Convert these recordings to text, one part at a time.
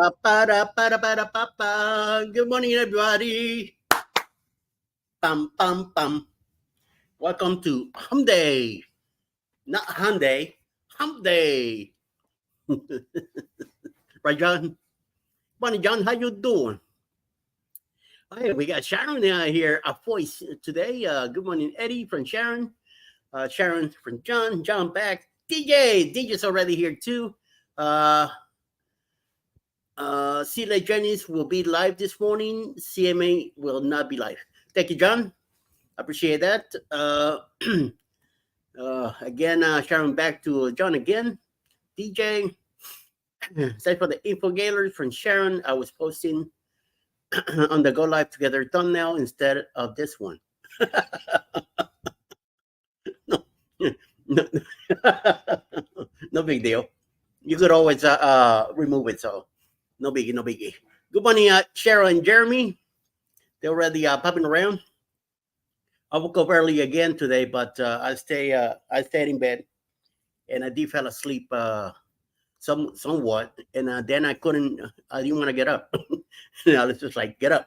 Good morning, everybody. Pam, pam, pam. Welcome to Hump Day. Not Hyundai, Hump Day. Right, John? Morning, John. How you doing? Hey, we got Sharon here, a voice today. Good morning, Eddie from Sharon. Sharon from John. John back. DJ's already here too. Uh, CLA Jenny's will be live this morning. CMA will not be live. Thank you, John. Appreciate that. Again, Sharon back to John again. DJ. Sorry for the info gailers from Sharon. I was posting on the Go Live Together thumbnail instead of this one. no, no, no big deal. You could always remove it, so no biggie, no biggie. Good morning, Cheryl and Jeremy. They're already popping around. I woke up early again today, but I stayed in bed, and I did fell asleep somewhat, and then I didn't want to get up. It's just like get up.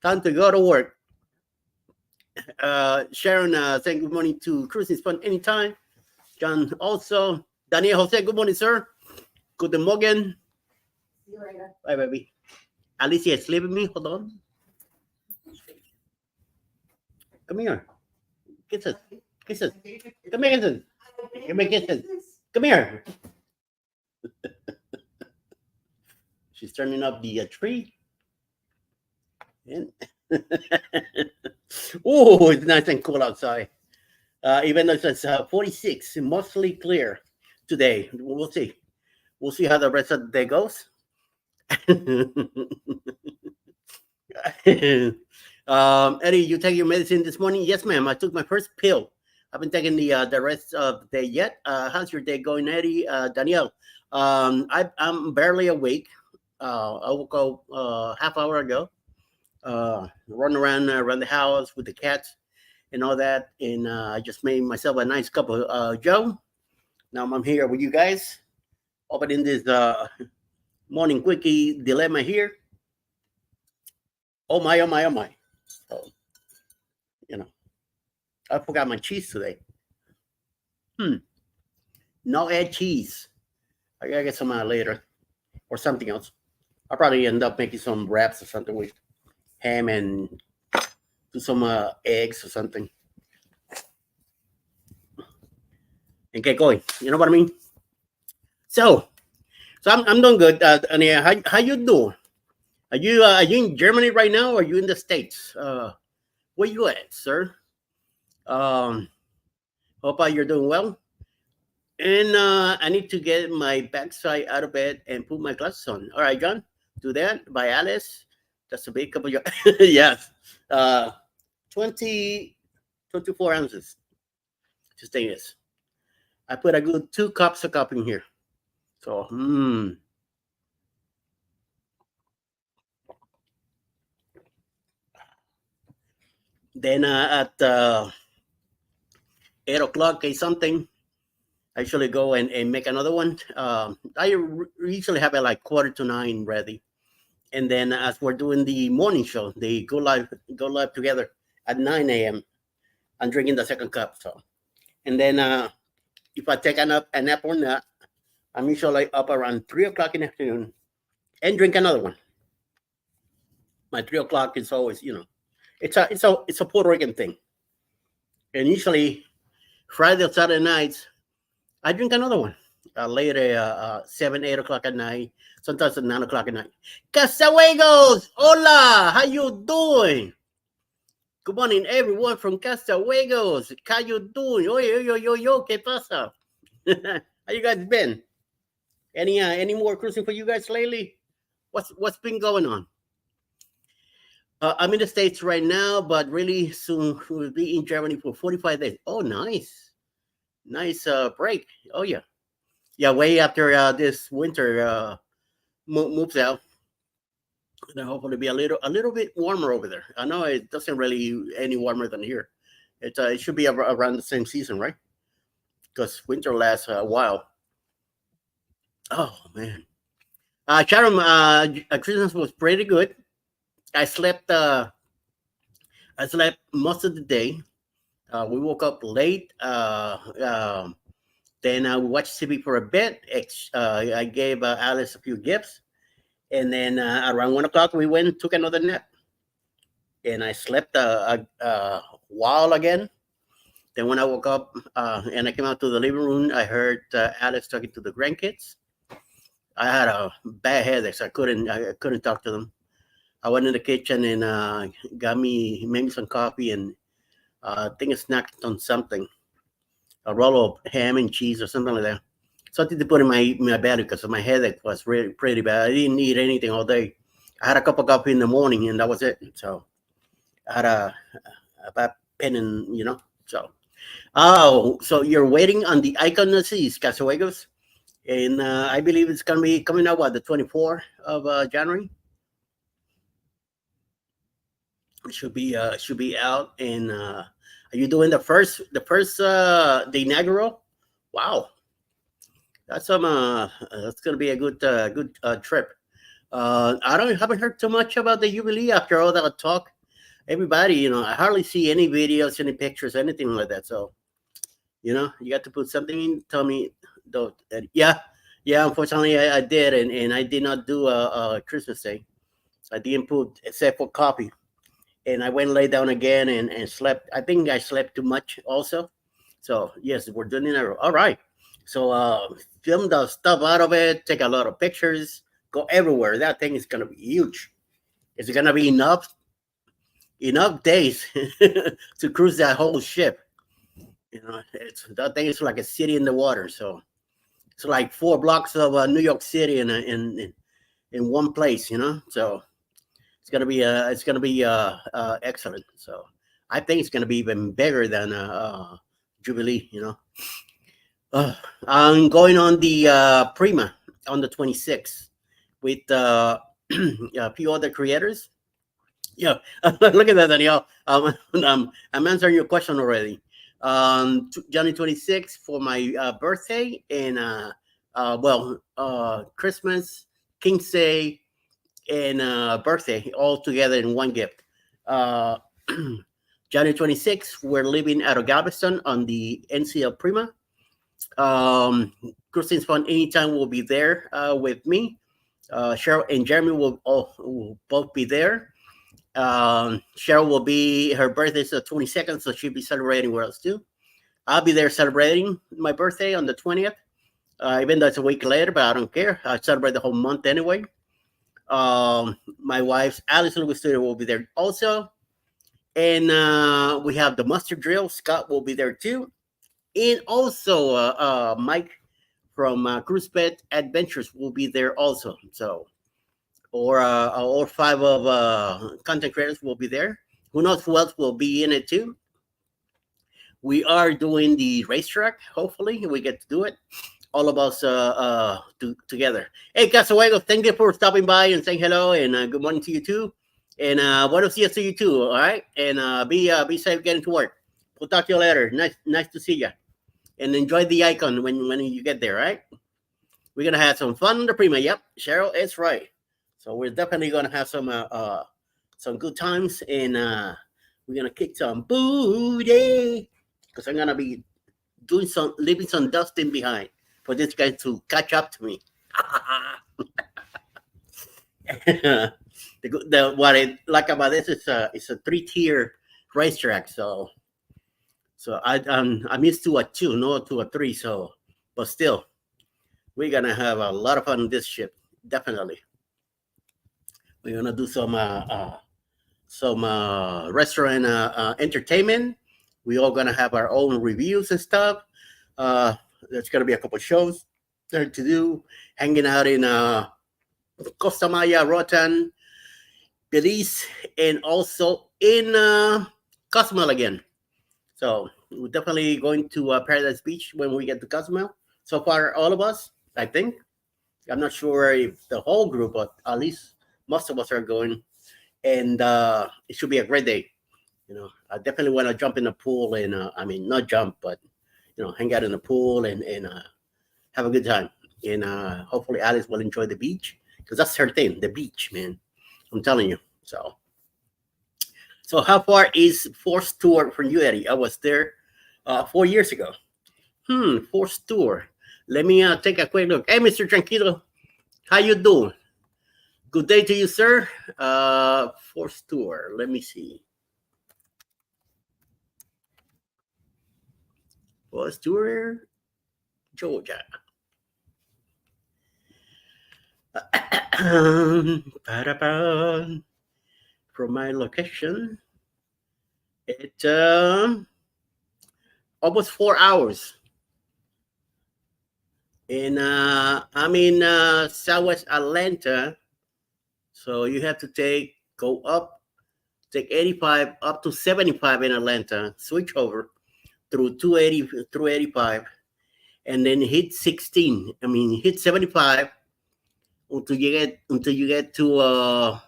Time to go to work. Sharon, saying good morning to Cruising Fun anytime. John also. Daniel Jose, good morning, sir. Good morning. See you later. Bye, baby. Alicia is sleeping me. Hold on. Come here. Kisses. Kisses. Come here, kisses. Give me kisses. Come here. She's turning up the tree. And oh, it's nice and cool outside. Even though it's 46, mostly clear today. We'll see. We'll see how the rest of the day goes. Eddie, you take your medicine this morning? Yes, ma'am. I took my first pill. I've been taking the rest of the day yet. How's your day going, Eddie? Danielle, I'm barely awake. I woke up half hour ago. Running around the house with the cats and all that, and I just made myself a nice cup of Joe. Now I'm here with you guys, opening this morning quickie dilemma here. Oh my, oh my, oh my. So, I forgot my cheese today. No egg cheese. I gotta get some later or something else. I'll probably end up making some wraps or something with ham and do some eggs or something and get going. You know what I mean? So I'm doing good. Ania, how you doing? Are you in Germany right now, or are you in the States? Where you at, sir? Hope you're doing well. And I need to get my backside out of bed and put my glasses on. All right, John, do that by Alice. That's a big cup of yes. 24 ounces. Just take this. I put a good 2 cups of coffee in here. So, Then at 8 o'clock, something, I usually go and make another one. I usually have it like 8:45 ready. And then as we're doing the morning show, they go live together at 9 a.m. I'm drinking the second cup. So, and then if I take a nap or not, I'm usually up around 3 o'clock in the afternoon and drink another one. My 3 o'clock is always, it's a Puerto Rican thing. And usually Friday or Saturday nights, I drink another one. Later, 7, 8 o'clock at night, sometimes at 9 o'clock at night. Castawaygos, hola, how you doing? Good morning, everyone from Castawaygos. How you doing? Yo, ¿qué pasa? How you guys been? Any more cruising for you guys lately? What's been going on? I'm in the States right now, but really soon we'll be in Germany for 45 days. Oh, nice break. Oh yeah, way after this winter moves out. And hopefully be a little bit warmer over there. I know it doesn't really any warmer than here. It should be around the same season, right? Because winter lasts a while. Oh man, Sharon, Christmas was pretty good. I slept. I slept most of the day. We woke up late. Then we watched TV for a bit. I gave Alice a few gifts, and then around 1 o'clock we went and took another nap. And I slept a while again. Then when I woke up and I came out to the living room, I heard Alice talking to the grandkids. I had a bad headache, so I couldn't talk to them. I went in the kitchen and made me some coffee, and I think I snacked on something, a roll of ham and cheese or something like that. Something to put in my belly because my headache was really pretty bad. I didn't eat anything all day. I had a cup of coffee in the morning, and that was it. So I had a bad pain, and so. Oh, so you're waiting on the icon that sees Casawagas, and I believe it's gonna be coming out the 24th of January. It should be out. And are you doing the inaugural? Wow, that's gonna be a good trip. I don't haven't heard too much about the Jubilee after all that talk. Everybody, I hardly see any videos, any pictures, anything like that. So you got to put something in. Tell me, though. Yeah, yeah. Unfortunately, I did, and I did not do a Christmas Day. I didn't put except for coffee, and I went and lay down again and slept. I think I slept too much also. So yes, we're doing it. All right. So film the stuff out of it. Take a lot of pictures. Go everywhere. That thing is gonna be huge. It's gonna be enough days to cruise that whole ship. That thing is like a city in the water. So it's like 4 blocks of New York City in one place. So it's gonna be excellent. So I think it's gonna be even bigger than Jubilee. I'm going on the Prima on the 26th with a few other creators. Yeah, look at that, Danielle. I'm answering your question already. January 26th for my birthday, and Christmas, King's Day, and birthday all together in one gift. Uh, January 26th, we're living out of Galveston on the NCL Prima. Christine's Fun Anytime will be there with me. Cheryl and Jeremy will both be there. Cheryl will be her birthday's the 22nd, so she'll be celebrating with us too. I'll be there celebrating my birthday on the 20th, even though it's a week later, but I don't care. I celebrate the whole month anyway. My wife's Alice Lugo Studio will be there also. And we have the mustard drill. Scott will be there too. And also Mike from Cruise Pet Adventures will be there also. So, or all 5 of content creators will be there. Who knows who else will be in it too? We are doing the racetrack. Hopefully, we get to do it. All of us together. Hey, Casawago, thank you for stopping by and saying hello, and good morning to you too. And buenos dias to you too. All right, and be safe getting to work. We'll talk to you later. Nice to see you, and enjoy the icon when you get there. All right, we're gonna have some fun on the Prima. Yep, Cheryl is right. So we're definitely gonna have some good times, and we're gonna kick some booty because I'm gonna be leaving some dusting behind for this guy to catch up to me. What I like about this is it's a 3-tier racetrack. So I'm used to a 2, not to a 3. So, but still, we're gonna have a lot of fun on this ship. Definitely, we're gonna do some restaurant entertainment. We all gonna have our own reviews and stuff. There's gonna be a couple shows there to do. Hanging out in Costa Maya, Rotan, Belize, and also in Cozumel again. So we're definitely going to Paradise Beach when we get to Cozumel. So far, all of us, I think. I'm not sure if the whole group, but at least most of us are going, and it should be a great day. I definitely want to jump in the pool, and I mean, not jump, but hang out in the pool and have a good time. and hopefully Alice will enjoy the beach because that's her thing, the beach, man. I'm telling you. So how far is Force Tour from you, Eddie? I was there 4 years ago. Force Tour. Let me take a quick look. Hey, Mr. Tranquilo, how you doing? Good day to you, sir. Force Tour. Let me see. Force Tour, Georgia. Ba-da-ba. From my location, it's almost 4 hours. And I'm in Southwest Atlanta, so you have to go up, take 85 up to 75 in Atlanta, switch over through 280 through 85, and then hit 16. I mean, hit 75 until you get to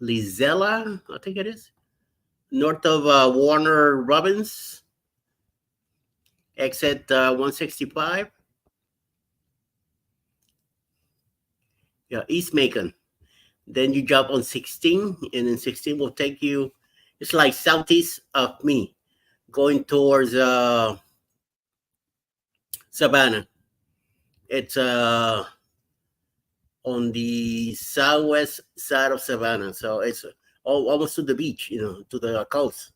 Lizella, I think it is, north of Warner Robins, exit 165. Yeah, East Macon. Then you jump on 16, and then 16 will take you. It's like southeast of me, going towards Savannah. It's on the southwest side of Savannah, so it's almost to the beach, to the coast,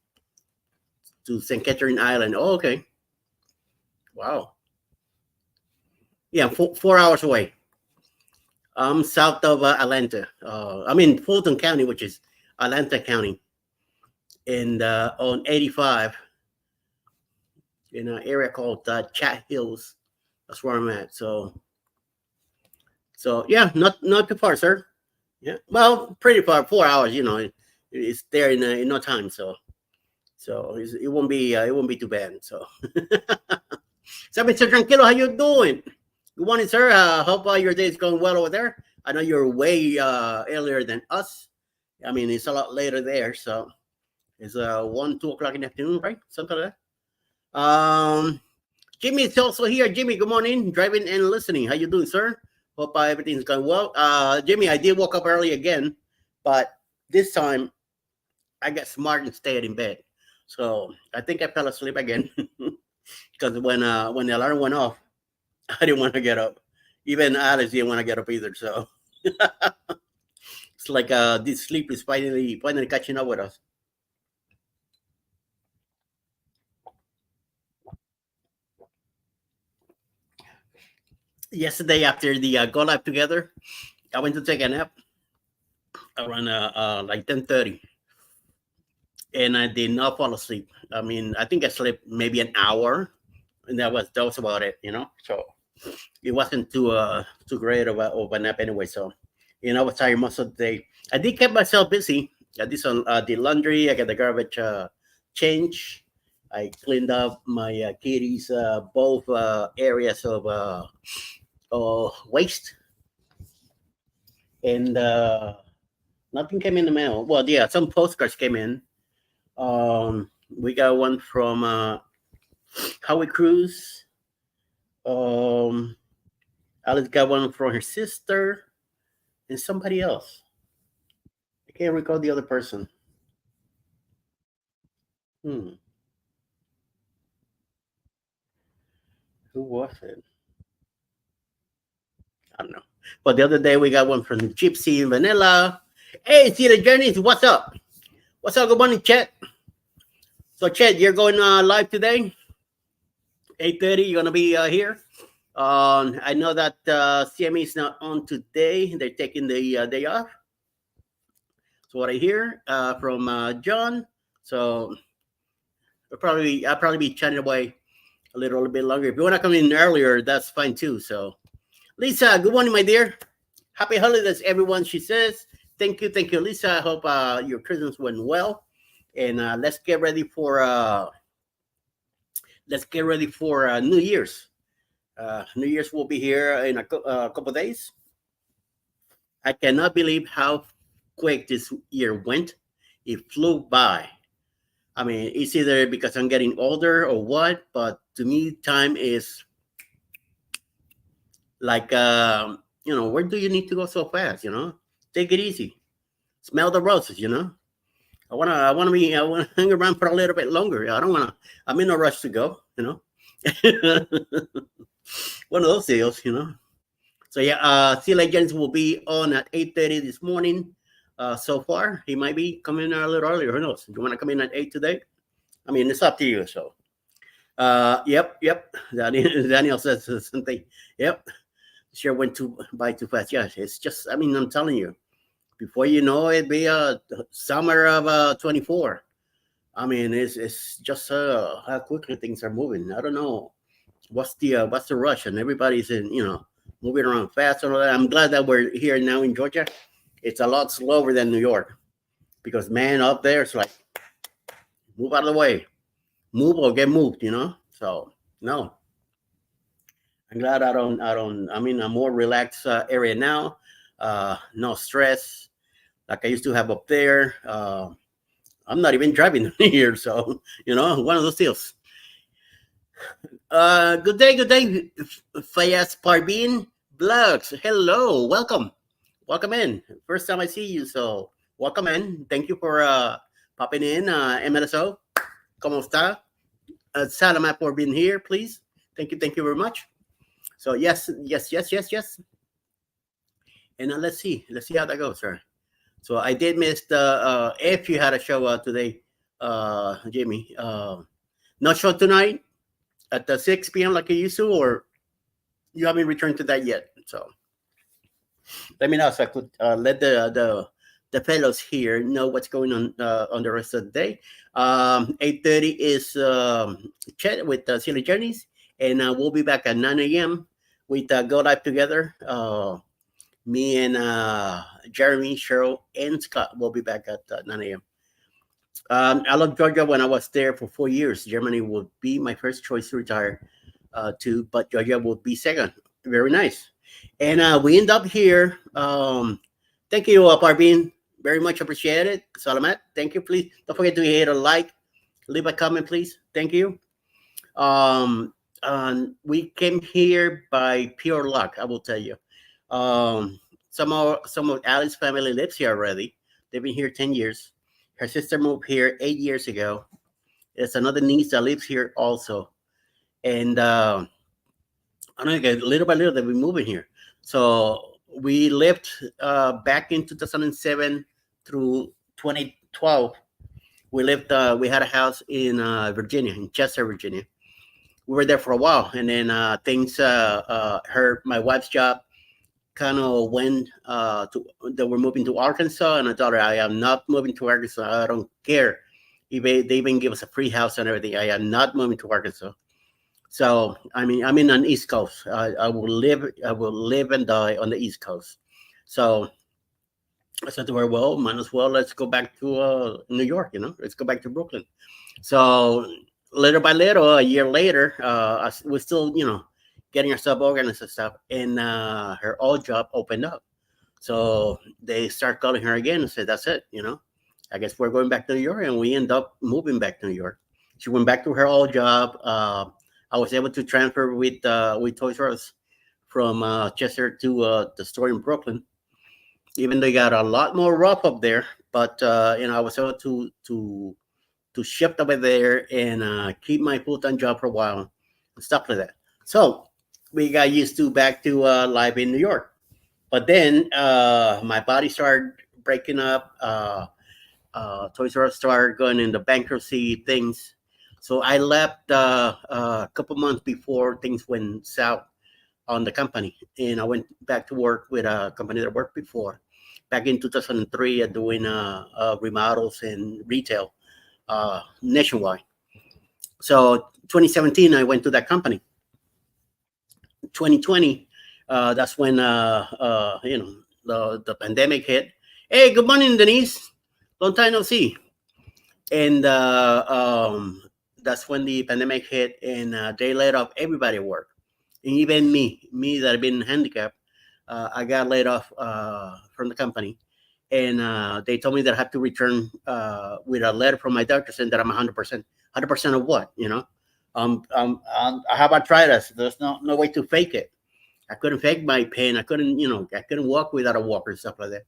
to St. Catherine Island. Oh, okay. Wow. Yeah, 4 hours away. I'm south of Atlanta. I'm in Fulton County, which is Atlanta County, and on 85 in an area called Chat Hills. That's where I'm at. So yeah, not too far, sir. Yeah, well, pretty far. 4 hours, it's there in no time. So it won't be too bad. So, so Mr. Tranquilo, how you doing? Good morning, sir. Hope your day is going well over there. I know you're way earlier than us. I mean, it's a lot later there. So it's 1, 2 o'clock in the afternoon, right? Something like that. Jimmy is also here. Jimmy, good morning. Driving and listening. How you doing, sir? Hope everything's going well. Jimmy, I did woke up early again, but this time I got smart and stayed in bed. So I think I fell asleep again because when the alarm went off, I didn't want to get up. Even Alice didn't want to get up either. So it's like this sleep is finally catching up with us. Yesterday after the go live together, I went to take a nap around like 10:30, and I did not fall asleep. I mean, I think I slept maybe an hour, and that was about it. So it wasn't too great of a nap anyway. So I was tired most of the day. I did keep myself busy. I did some the laundry. I got the garbage change. I cleaned up my kitty's both areas of waste, and nothing came in the mail. Well, yeah, some postcards came in. We got one from Howie Cruz. Alice got one from her sister and somebody else. I can't recall the other person. Hmm. Who was it? I don't know. But the other day we got one from Gypsy Vanilla. Hey, see the journeys. What's up? What's up? Good morning, Chet. So, Chet, you're going live today. 8:30. You're gonna be here. I know that CME is not on today. They're taking the day off. So what I hear from John. So I'll probably be chatting away a little bit longer. If you want to come in earlier, that's fine too. So Lisa, good morning, my dear. Happy holidays, everyone. She says, thank you, Lisa. I hope your Christmas went well, and let's get ready for New Year's. New Year's will be here in a couple of days. I cannot believe how quick this year went. It flew by. I mean, it's either because I'm getting older or what, but to me, time is Like, where do you need to go so fast? Take it easy. Smell the roses. I wanna hang around for a little bit longer. I don't wanna. I'm in no rush to go. One of those deals. So yeah, Sea Legends will be on at 8:30 this morning. So far, he might be coming a little earlier. Who knows? You want to come in at 8 today? I mean, it's up to you. So, yep. Daniel says something. Yep, sure went by too fast. Yeah, it's just. I mean, I'm telling you, before you know it, be summer of 24. I mean, it's just how quickly things are moving. I don't know what's the rush, and everybody's moving around fast and all that. I'm glad that we're here now in Georgia. It's a lot slower than New York because man, up there it's like move out of the way, move or get moved. So no, I'm glad I'm in a more relaxed area now. No stress like I used to have up there. I'm not even driving here, so one of those deals. Good day, Fayaz Parbin Blux. Hello, welcome in. First time I see you, so welcome in. Thank you for popping in. MLSO, ¿cómo está? Salamat for being here, please. Thank you very much. So yes. And let's see how that goes, sir. So I did miss the if you had a show today, Jamie. No show tonight at the 6 p.m. like you used to, or you haven't returned to that yet. So let me know so I could let the fellows here know what's going on the rest of the day. 8:30 is chat with Silly Journeys, and we'll be back at 9 a.m. with Go Live Together. Me and Jeremy, Cheryl, and Scott will be back at 9 a.m. I love Georgia. When I was there for 4 years, Germany would be my first choice to retire to, but Georgia would be second. Very nice. And we end up here. Thank you, Parveen. Very much appreciated. Salamat. Thank you. Please don't forget to hit a like, leave a comment, please. Thank you. We came here by pure luck, I will tell you. Some of Ali's family lives here already. They've been here 10 years. Her sister moved here 8 years ago. There's another niece that lives here also. And I don't know, little by little, they've been moving here. So we lived back in 2007 through 2012. We lived. We had a house in Virginia, in Chester, Virginia. We were there for a while, and then things. My wife's job kind of went to. They were moving to Arkansas, and I told her, I am not moving to Arkansas. I don't care. They even give us a free house and everything. I am not moving to Arkansas. So I mean, I'm in on East Coast. I will live. I will live and die on the East Coast. So I said to her, well, might as well let's go back to New York. Let's go back to Brooklyn. So little by little, a year later, we're still getting ourselves organized and stuff. And her old job opened up. So they start calling her again and said, that's it. I guess we're going back to New York, and we end up moving back to New York. She went back to her old job. I was able to transfer with Toys R Us from Chester to the store in Brooklyn. Even though they got a lot more rough up there, but I was able to shift over there and keep my full time job for a while and stuff like that. So we got used to back to life in New York. But then my body started breaking up. Toys R Us started going into bankruptcy things. So I left a couple months before things went south on the company, and I went back to work with a company that I worked before, back in 2003, doing remodels and retail nationwide. So 2017, I went to that company. 2020, that's when the pandemic hit. Hey, good morning, Denise. Long time no see. And that's when the pandemic hit, and they laid off everybody at work, and even me that had been handicapped. I got laid off from the company, and they told me that I had to return with a letter from my doctor saying that I'm 100%. 100% of what? I have arthritis. There's no way to fake it. I couldn't fake my pain. I couldn't, I couldn't walk without a walker and stuff like that.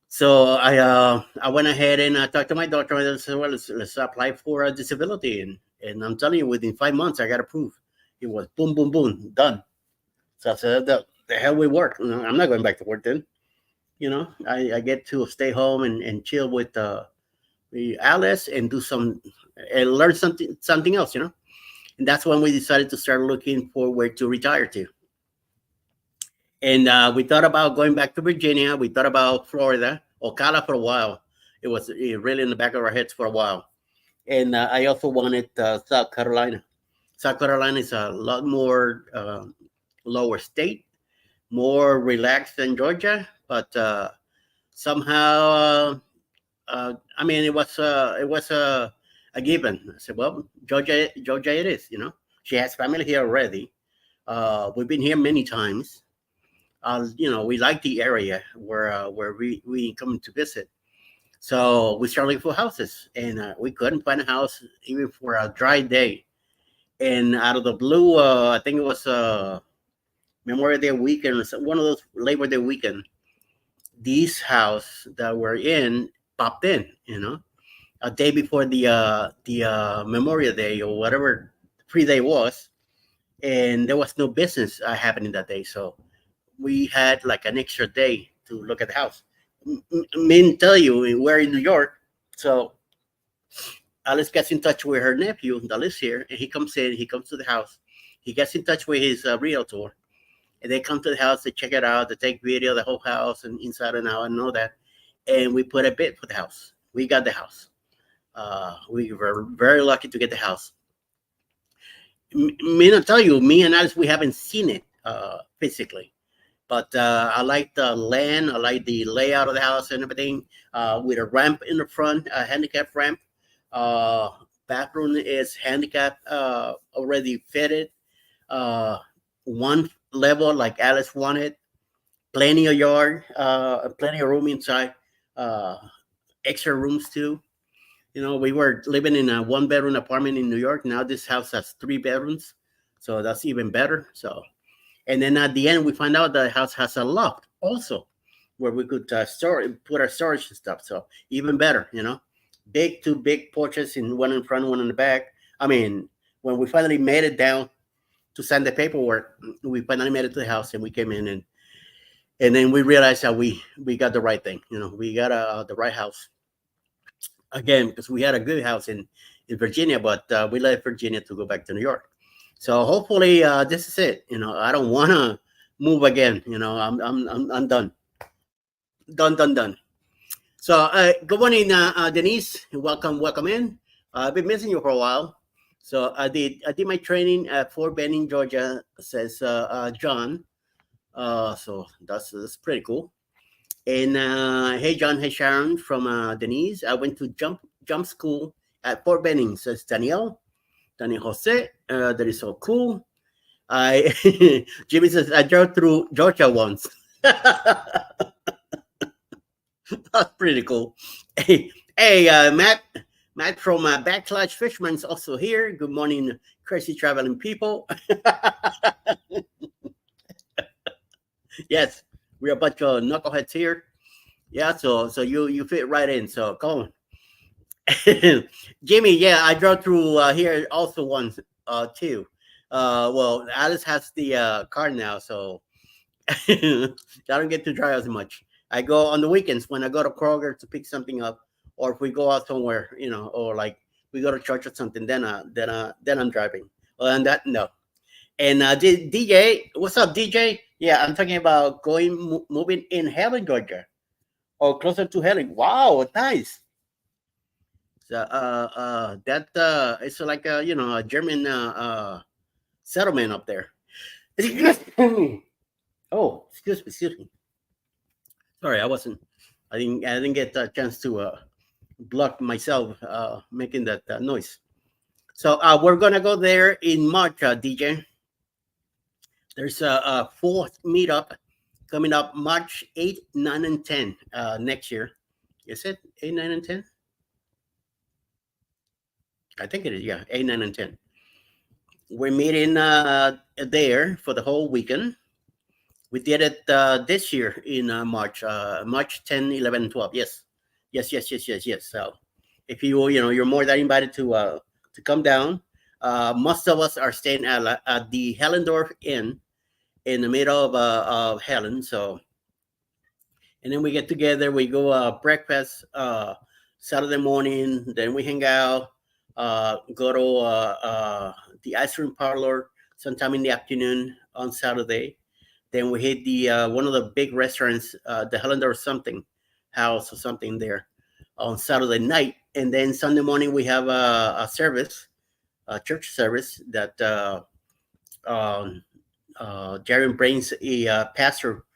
So I went ahead and I talked to my doctor and I said, well, let's apply for a disability. And I'm telling you, within 5 months, I got approved. It was boom, boom, boom, done. So I said, the hell we work. I'm not going back to work then. I get to stay home and chill with Alice and do some and learn something else. And that's when we decided to start looking for where to retire to. And we thought about going back to Virginia. We thought about Florida, Ocala for a while. It was really in the back of our heads for a while. And I also wanted South Carolina. South Carolina is a lot more lower state, more relaxed than Georgia, but somehow, I mean, it was a given. I said, well, Georgia, it is. She has family here already. We've been here many times. We like the area where we come to visit. So we started looking for houses, and we couldn't find a house even for a dry day. And out of the blue, I think it was Memorial Day weekend, or one of those Labor Day weekend. This house that we're in popped in, a day before the Memorial Day or whatever pre-day was, and there was no business happening that day. So we had like an extra day to look at the house. Mean tell you, we're in New York, so Alice gets in touch with her nephew that lives here, and he comes in. He comes to the house. He gets in touch with his realtor, and they come to the house. They check it out. They take video of the whole house and inside and out and all that. And we put a bid for the house. We got the house. We were very lucky to get the house. Me not tell you, me and Alice, we haven't seen it physically. But I like the land. I like the layout of the house and everything. With a ramp in the front, a handicap ramp. Bathroom is handicap already fitted. One level like Alice wanted. Plenty of yard. Plenty of room inside. Extra rooms too. We were living in a one-bedroom apartment in New York. Now this house has 3 bedrooms, so that's even better. So. And then at the end, we find out the house has a loft also, where we could put our storage and stuff. So even better, two big porches, in one in front, one in the back. I mean, when we finally made it down to sign the paperwork, we finally made it to the house, and we came in, and then we realized that we got the right thing. We got the right house again, because we had a good house in Virginia, but we left Virginia to go back to New York. So hopefully this is it. I don't want to move again. I'm done. Done. So good morning, Denise. Welcome in. I've been missing you for a while. So I did my training at Fort Benning, Georgia. Says John. So that's pretty cool. And hey John, hey Sharon from Denise. I went to jump school at Fort Benning. Says Danielle. Daniel Jose, that is so cool. Jimmy says I drove through Georgia once. That's pretty cool. Hey, Matt from Backlash Fisherman is also here. Good morning, crazy traveling people. Yes, we're a bunch of knuckleheads here. Yeah, so you fit right in. So come on. Jimmy, yeah, I drove through here also once too. Well, Alice has the car now, so I don't get to drive as much. I go on the weekends when I go to Kroger to pick something up, or if we go out somewhere, or like we go to church or something. Then I'm driving. Well, and that no. And DJ, what's up, DJ? Yeah, I'm talking about moving in Helen, Georgia, or closer to Helen. Wow, nice. So, that it's like a German settlement up there. Oh, excuse me. Sorry, I didn't get a chance to block myself making that noise. So we're gonna go there in March, DJ. There's a fourth meetup coming up March 8, 9, and 10 next year. Is it 8, 9, and 10? I think it is, yeah, 8, 9, and 10. We're meeting there for the whole weekend. We did it this year in March, March 10, 11, 12. Yes, yes, yes, yes, yes, yes. So if you're more than invited to come down. Most of us are staying at the Hellendorf Inn in the middle of Helen. So, and then we get together. We go breakfast Saturday morning. Then we hang out. Go to the ice cream parlor sometime in the afternoon on Saturday. Then we hit the one of the big restaurants, the Hellender or something house or something there on Saturday night. And then Sunday morning we have a service, a church service that um, Jaron brings a pastor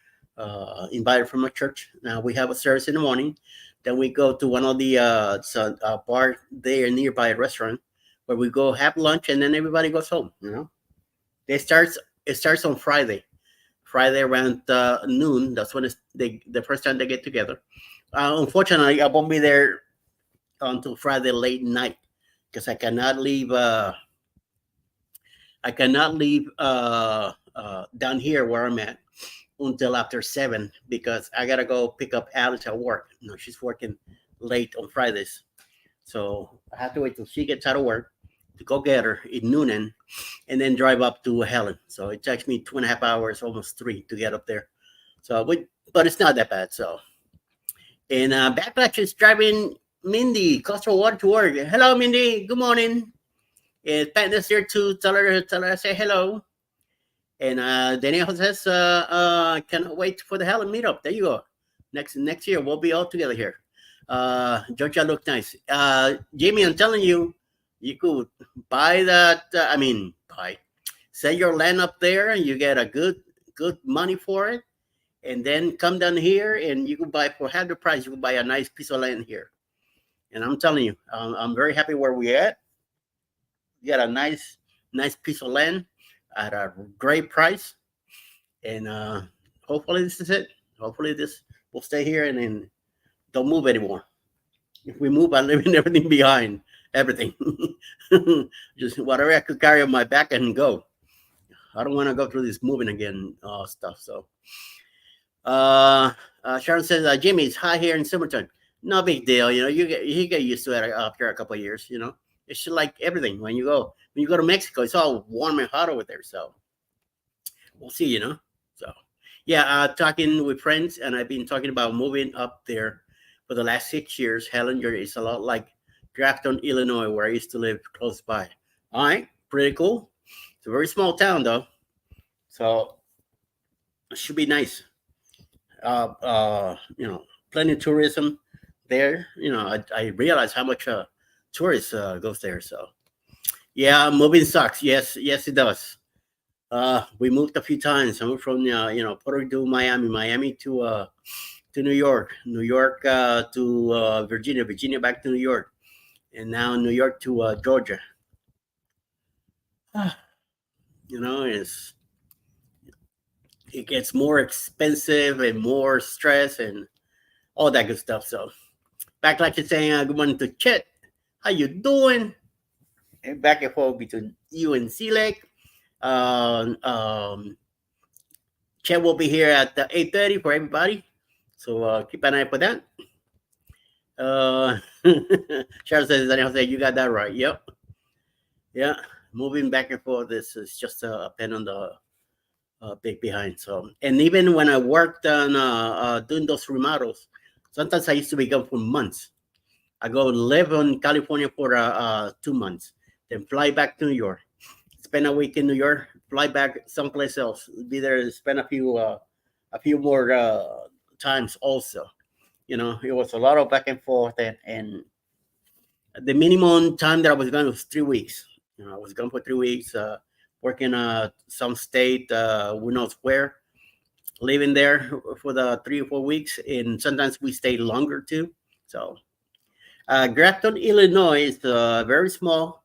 invited from a church. Now we have a service in the morning. Then we go to one of the bar there nearby a restaurant where we go have lunch, and then everybody goes home. It starts on Friday. Friday around noon. That's when the first time they get together. Unfortunately, I won't be there until Friday late night because I cannot leave. Down here where I'm at until after 7 because I gotta go pick up Alice at work. She's working late on Fridays, so I have to wait till she gets out of work to go get her in Noonan, and then drive up to Helen. So it takes me 2.5 hours, almost 3, to get up there. So, but it's not that bad. So, and Backlash is driving Mindy Coastal Water to work. Hello, Mindy. Good morning. And Pat is here to tell her I say hello. And Daniel says, cannot wait for the Helen meetup. There you go. Next year we'll be all together here. Georgia look nice. Jamie, I'm telling you, you could buy that. Sell your land up there, and you get a good money for it, and then come down here, and you could buy for half the price. You could buy a nice piece of land here. And I'm telling you, I'm very happy where we at. We got a nice piece of land at a great price, and hopefully this is it. Hopefully this will stay here and then don't move anymore. If we move, I'm leaving everything behind. Everything. Just whatever I could carry on my back and go. I don't want to go through this moving again stuff. So Sharon says, Jimmy, it's hot here in summertime. No big deal. You get used to it after a couple of years. It's just like everything. When you go to Mexico, it's all warm and hot over there. So we'll see. So yeah, talking with friends, and I've been talking about moving up there for the last 6 years. Hellinger is a lot like Grafton, Illinois, where I used to live close by. All right, pretty cool. It's a very small town, though, so it should be nice. Plenty of tourism there. I realize how much tourists goes there. So yeah, moving sucks. Yes, it does. We moved a few times. I moved from Puerto Rico, Miami to New York, New York to Virginia, Virginia back to New York, and now New York to Georgia. It's it gets more expensive and more stress and all that good stuff. So back like you're saying, good morning to Chet. How you doing? And back and forth between you and C Lake. Chet will be here at 8:30 for everybody. So keep an eye for that. Cheryl says, Daniel said, you got that right. Yep. Yeah. Moving back and forth, this is just a pen on the big behind. So, and even when I worked on doing those remodels, sometimes I used to be gone for months. I go live in California for 2 months, then fly back to New York, spend a week in New York, fly back someplace else, be there, spend a few more times also. It was a lot of back and forth, and the minimum time that I was gone was 3 weeks. I was gone for 3 weeks, working some state, who knows where, living there for the 3 or 4 weeks, and sometimes we stayed longer too. So, Grafton, Illinois is very small,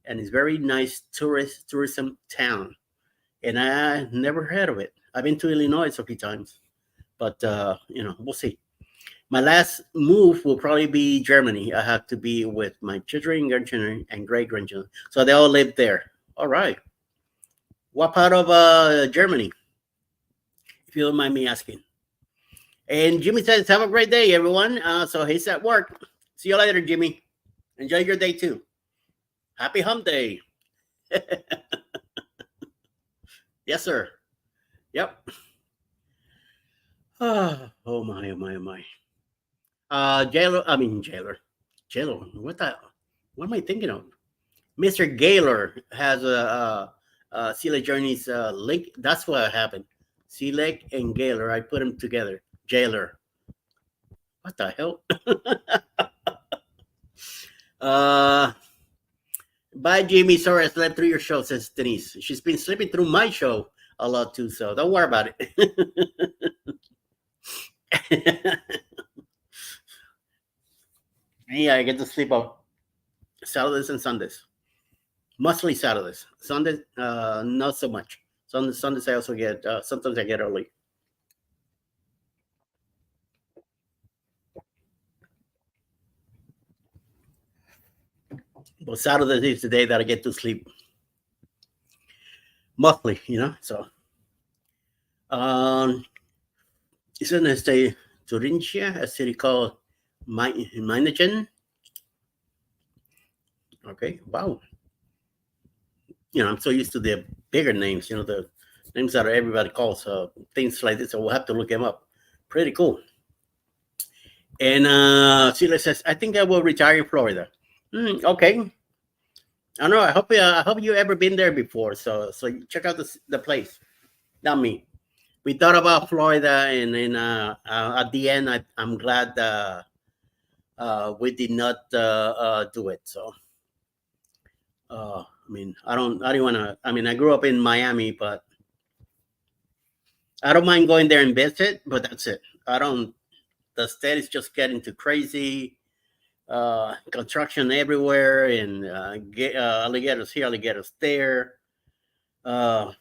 and it's very nice tourism town, and I never heard of it. I've been to Illinois a few times, but we'll see. My last move will probably be Germany. I have to be with my children, grandchildren, and great grandchildren. So they all live there. All right. What part of Germany? if you don't mind me asking. And Jimmy says, "Have a great day, everyone." So he's at work. See you later, Jimmy. Enjoy your day too. Happy Hump Day. Yes, sir. Yep. Oh my, oh my, oh my. Jailer. I mean Jailer. Jailer. What the? What am I thinking of? Mr. Gaylor has a Sea Lake Journeys link. That's what happened. Sea Lake and Gaylor. I put them together. Jailer. What the hell? uh, Bye, Jamie. Sorry, I slept through your show, says Denise. She's been sleeping through my show a lot too, so don't worry about it. Yeah, I get to sleep on Saturdays and Sundays. Mostly Saturdays. Sundays, not so much. Sundays I also get. Sometimes I get early. But Saturday is the day that I get to sleep mostly. So um, it's in the state Thuringia, a city called Meiningen. Okay, wow. I'm so used to the bigger names. The names that everybody calls things like this. So we'll have to look them up. Pretty cool. And Sheila says, "I think I will retire in Florida." Okay. I don't know. I hope you ever been there before. So you check out the place. Not me. We thought about Florida, and then at the end, I'm glad we did not do it. So I mean, I don't want to. I mean, I grew up in Miami, but I don't mind going there and visit. But that's it. I don't. The state is just getting too crazy. Construction everywhere, and alligators here, alligators there. Uh,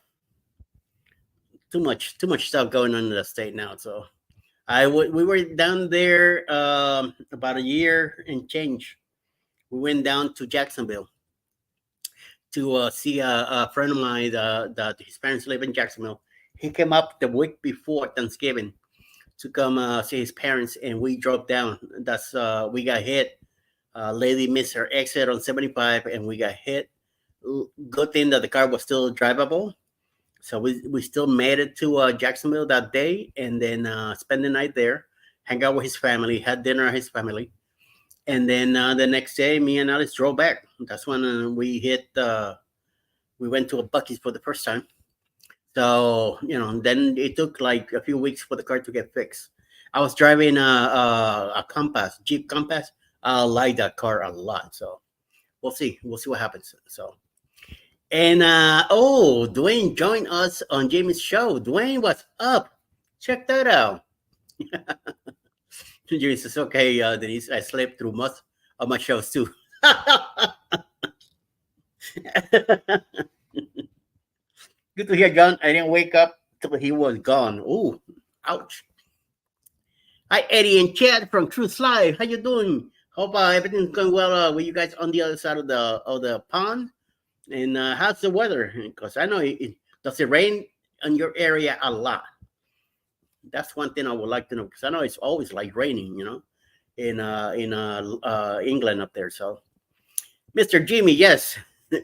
too much stuff going on in the state now. So we were down there about a year and change. We went down to Jacksonville to see a friend of mine that his parents live in Jacksonville. He came up the week before Thanksgiving to come see his parents, and we drove down. That's we got hit. Lady missed her exit on 75, and we got hit. Good thing that the car was still drivable. So we still made it to Jacksonville that day, and then spend the night there, hang out with his family, had dinner at his family, and then the next day, me and Alice drove back. That's when we went to a Bucky's for the first time. So then it took like a few weeks for the car to get fixed. I was driving a Compass, Jeep Compass. I like that car a lot. So we'll see what happens. So. And Dwayne joined us on Jamie's show. Dwayne, what's up? Check that out. Jamie says, "Okay, Denise, I slept through most of my shows too." Good to hear, John. I didn't wake up till he was gone. Ooh, ouch. Hi, Eddie and Chad from Truth Live. How you doing? Hope everything's going well with you guys on the other side of the pond. And how's the weather? Because I know does it rain in your area a lot? That's one thing I would like to know, because I know it's always like raining, in England up there. So, Mr. Jimmy, yes,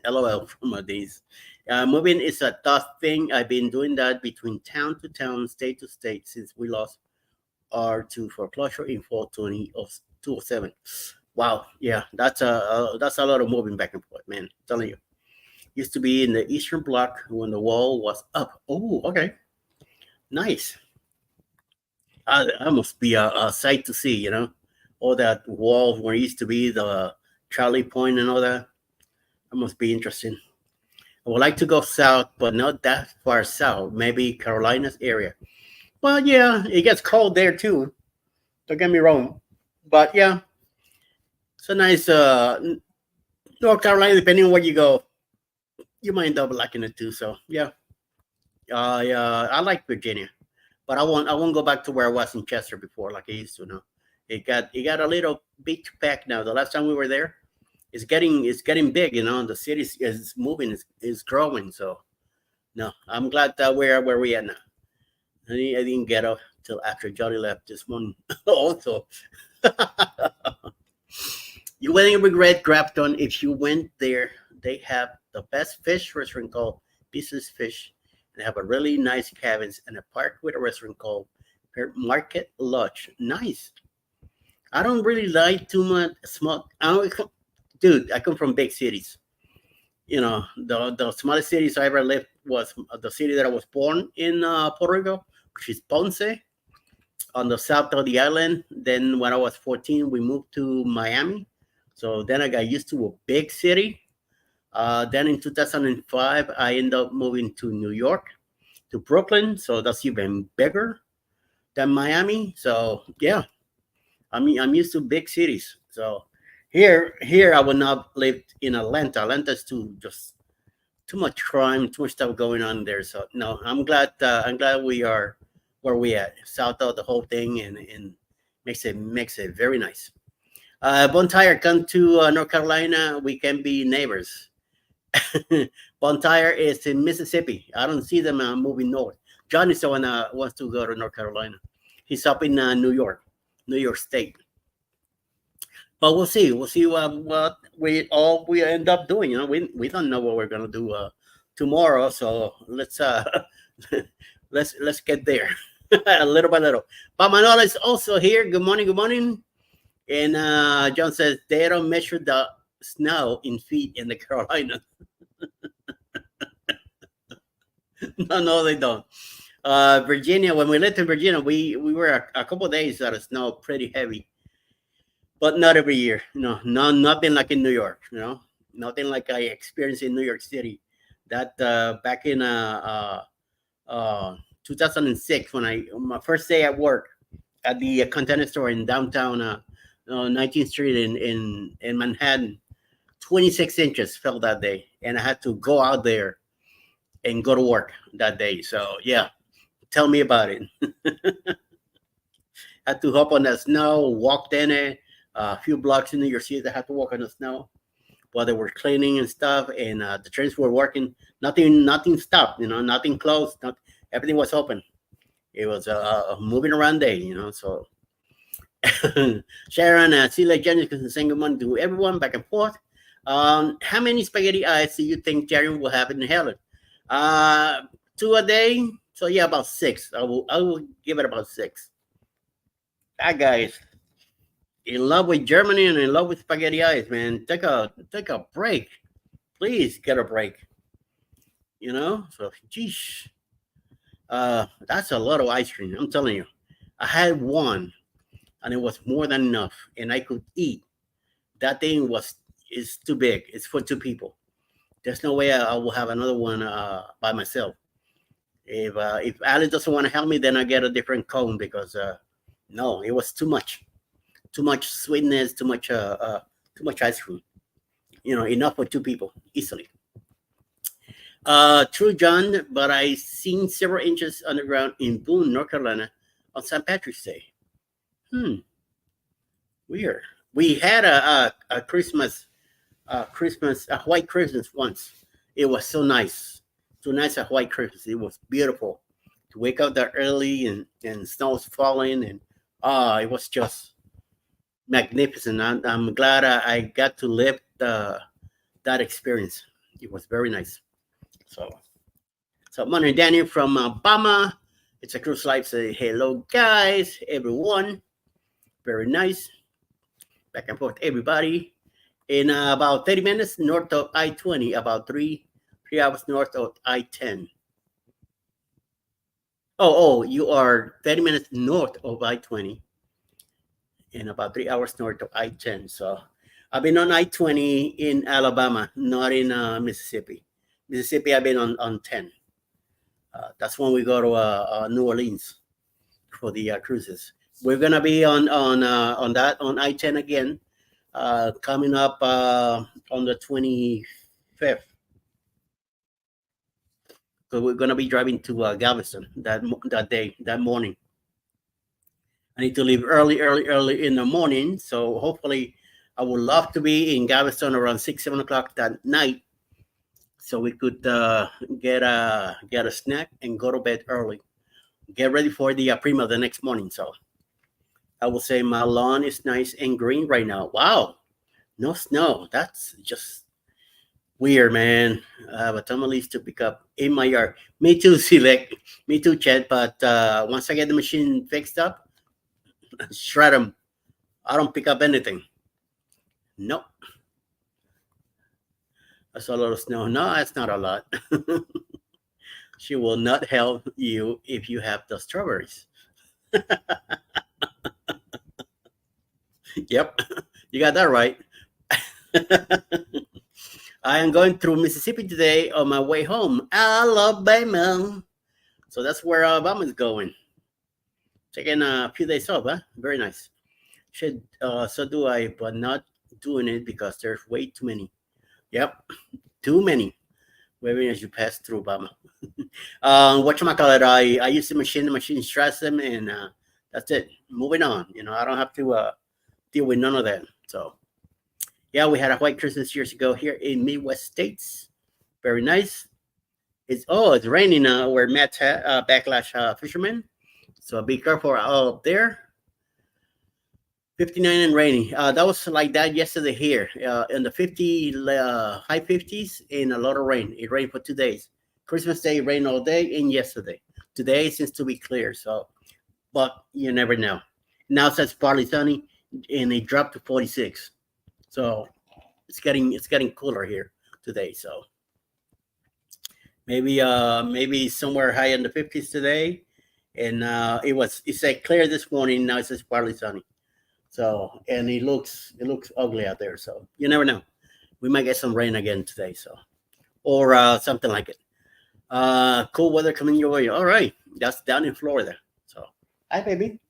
LOL from my days. Moving is a tough thing. I've been doing that between town to town, state to state since we lost our to foreclosure in fall 2007. Wow, yeah, that's a lot of moving back and forth, man. I'm telling you. Used to be in the Eastern Bloc when the wall was up. Oh, okay. Nice. That must be a sight to see, all that wall where it used to be the Charlie Point and all that. That must be interesting. I would like to go south, but not that far south. Maybe Carolinas area. Well, yeah, it gets cold there too. Don't get me wrong. But yeah, it's a nice North Carolina, depending on where you go. You might end up liking it too. So yeah, I like Virginia, but I won't go back to where I was in Chester before like I used to. No, it got a little bit too packed now. The last time we were there, it's getting big. The city is moving, is growing. So no, I'm glad that we're where we at now. I didn't get up till after Johnny left this morning. Also, you wouldn't regret Grafton if you went there. They have the best fish restaurant called Business Fish, and have a really nice cabins and a park with a restaurant called Market Lodge. Nice. I don't really like too much small. Dude, I come from big cities. The smallest cities I ever lived was the city that I was born in, Puerto Rico, which is Ponce, on the south of the island. Then when I was 14, we moved to Miami. So then I got used to a big city. Then in 2005, I ended up moving to New York, to Brooklyn. So that's even bigger than Miami. So yeah, I mean, I'm used to big cities. So here I would not live in Atlanta. Atlanta's too much crime, too much stuff going on there. So no, I'm glad we are where we at, south of the whole thing, and makes it very nice. Bonfire, come to North Carolina. We can be neighbors. Bonfire is in Mississippi. I don't see them moving north. John is the one that wants to go to North Carolina. He's up in New York, New York State. But we'll see. We'll see what we end up doing. We don't know what we're gonna do tomorrow. So let's let's get there little by little. But Manola is also here. Good morning. Good morning. And John says they don't measure the snow in feet in the Carolina. No, they don't. Virginia, when we lived in Virginia, we were a couple of days out of snow, pretty heavy, but not every year. No, nothing like in New York. Nothing like I experienced in New York City. That back in 2006, when my first day at work at the container store in downtown 19th Street in Manhattan, 26 inches fell that day, and I had to go out there and go to work that day. So yeah, tell me about it. Had to hop on the snow, walked in it. A few blocks in New York City, I had to walk on the snow while they were cleaning and stuff, and the trains were working. Nothing stopped. Nothing closed. Everything was open. It was a moving around day. So Sharon, see like Jenny saying good morning to everyone back and forth. How many spaghetti eyes do you think Jerry will have in Helen? Two a day. So yeah, about six. I will give it about six. That guy is in love with Germany and in love with spaghetti eyes, man. Take a break. Please get a break. So geez. That's a lot of ice cream. I'm telling you. I had one and it was more than enough. And I could eat. That thing is too big. It's for two people. There's no way I will have another one by myself. If Alice doesn't want to help me, then I get a different cone because no, it was too much sweetness, too much ice cream. Enough for two people easily. True, John, but I seen several inches underground in Boone, North Carolina, on St. Patrick's Day. Weird. We had a a white Christmas once. It was so nice. So nice a white Christmas. It was beautiful to wake up that early and snow's falling and it was just magnificent. I'm glad I got to live that experience. It was very nice. So morning, Daniel from Bama. It's a cruise life. Say hello, guys, everyone. Very nice. Back and forth, everybody. In about 30 minutes north of I-20, about 3 hours north of I-10. Oh, you are 30 minutes north of I-20 and about 3 hours north of I-10. So I've been on I-20 in Alabama, not in Mississippi. Mississippi, I've been on 10. That's when we go to New Orleans for the cruises. We're gonna be on I-10 again, coming up on the 25th. So we're gonna be driving to Galveston that morning. I need to leave early in the morning. So hopefully, I would love to be in Galveston around 6-7 o'clock that night, so we could get a snack and go to bed early. get ready for the prima the next morning. So I will say my lawn is nice and green right now. Wow, no snow. That's just weird, man. I have a ton of leaves to pick up in my yard. Me too, Select. Me too, Chad. But once I get the machine fixed up, shred them. I don't pick up anything. Nope. That's a lot of snow. No, that's not a lot. She will not help you if you have the strawberries. Yep, you got that right. I am going through Mississippi today on my way home, Alabama. So that's where Obama's going. Taking a few days off, huh? Very nice. Should so do I, but not doing it because there's way too many. Yep, too many. Waving as you pass through Obama. Whatchamacallit, I use the machine stress them, and that's it. Moving on. I don't have to deal with none of that. So, yeah, we had a white Christmas years ago here in Midwest States. Very nice. It's raining where Matt's backlash fisherman. So be careful out up there. 59 and rainy. That was like that yesterday here in the high 50s and a lot of rain. It rained for 2 days. Christmas Day rained all day and yesterday. Today seems to be clear. So, but you never know. Now it says partly sunny and it dropped to 46. So it's getting cooler here today. So maybe somewhere high in the 50s today. And it said clear this morning. Now it says partly sunny. So, and it looks ugly out there. So you never know. We might get some rain again today. So, or something like it. Cool weather coming your way. All right, that's down in Florida. So, hi, baby.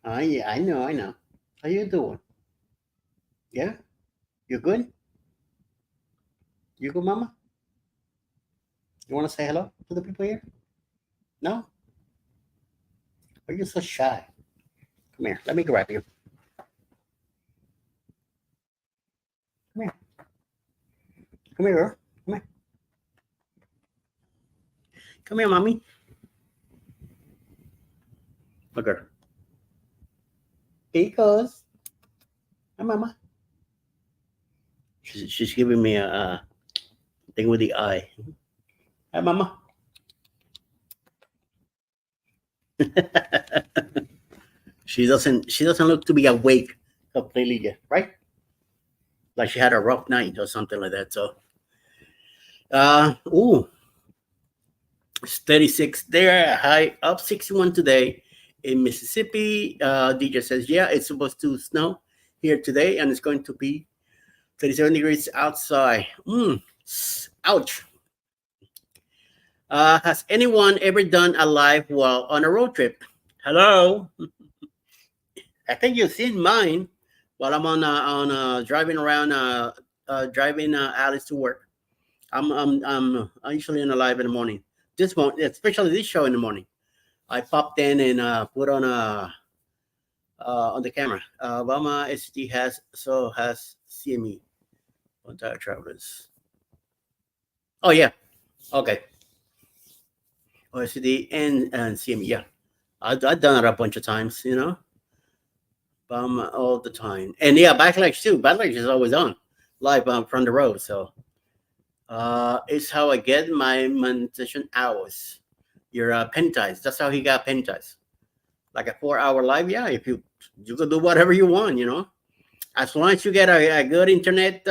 Yeah, I know. How you doing? Yeah, you good? You good, Mama? You want to say hello to the people here? No? Are you so shy? Come here. Let me grab you. Come here. Come here, girl. Come here. Come here, mommy. Look her. Because. Hi, mama. She's giving me a thing with the eye. Hi, mama. She doesn't look to be awake completely yet, right? Like she had a rough night or something like that. So, it's 36 there, high up 61 today in Mississippi. DJ says, yeah, it's supposed to snow here today, and it's going to be 37 degrees outside. Ouch. Has anyone ever done a live while on a road trip? Hello. I think you've seen mine while I'm on driving around, driving Alice to work. I'm usually in a live in the morning. This morning, especially this show in the morning, I popped in and put on the camera. Obama SD has CME, entire travelers. Oh yeah, okay. OSD and CME, yeah. I've done it a bunch of times, all the time. And yeah, backlash too. Backlash is always on live from the road. So it's how I get my monetization hours. Your penitized. That's how he got penitized. Like a 4-hour live. Yeah, if you can do whatever you want, as long as you get a good internet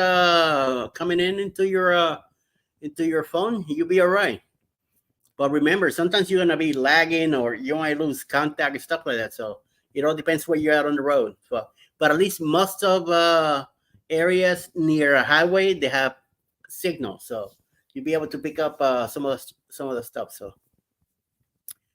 coming into your phone, you'll be all right. But remember, sometimes you're gonna be lagging or you might lose contact and stuff like that. So it all depends where you're at on the road. So, but at least most of areas near a highway they have signal, so you'll be able to pick up some of the stuff.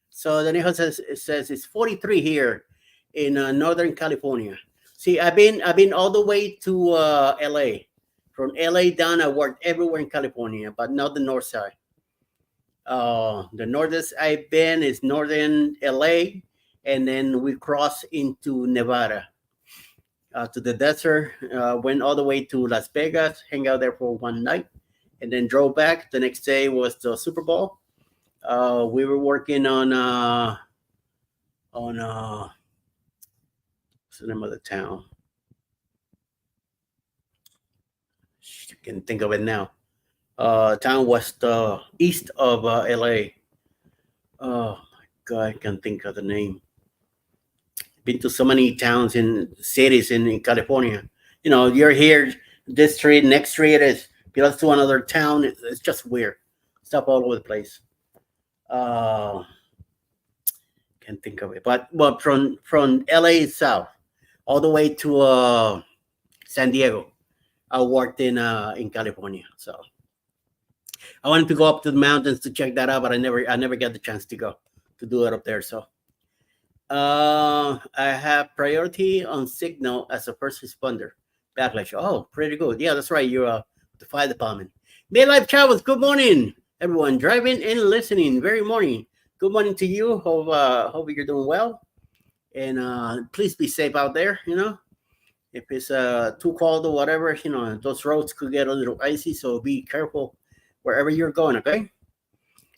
So the neighborhood says it's 43 here in Northern California. See, I've been all the way to LA. From LA down, I worked everywhere in California, but not the north side. The northest I've been is northern LA, and then we crossed into Nevada to the desert. Went all the way to Las Vegas, hang out there for one night, and then drove back. The next day was the Super Bowl. We were working on what's the name of the town? I can think of it now. Town west east of LA. Oh my god, I can't think of the name. Been to so many towns and cities in California. You know, you're here, this street, next street is belongs to another town. It's just weird. Stuff all over the place. Uh, can't think of it. But from LA south all the way to San Diego, I worked in California. So I wanted to go up to the mountains to check that out, but I never got the chance to go to do it up there. So I have priority on signal as a first responder. Backlash. Oh, pretty good. Yeah, that's right. You're the fire department. Midlife Travels. Good morning, everyone. Driving and listening. Very morning. Good morning to you. Hope you're doing well. And please be safe out there. You know, if it's too cold or whatever, you know, those roads could get a little icy. So be careful wherever you're going. Okay.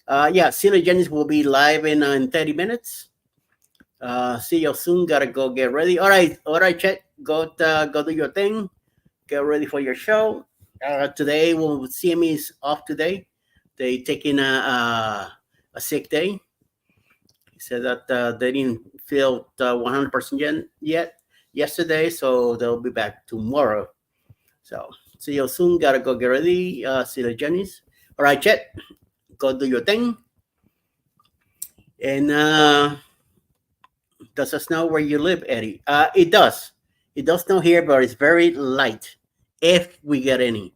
Yeah, Silly Jennings will be live in 30 minutes. See you soon. Gotta go get ready. All right, Chet. Go do your thing. Get ready for your show. Today, CME is off today. They taking a sick day. He said that they didn't feel 100% yet yesterday, so they'll be back tomorrow. So see you soon. Gotta go get ready. See you, Jenny's. All right, Chet. Go do your thing. And does it snow where you live, Eddie? It does. It does snow here, but it's very light, if we get any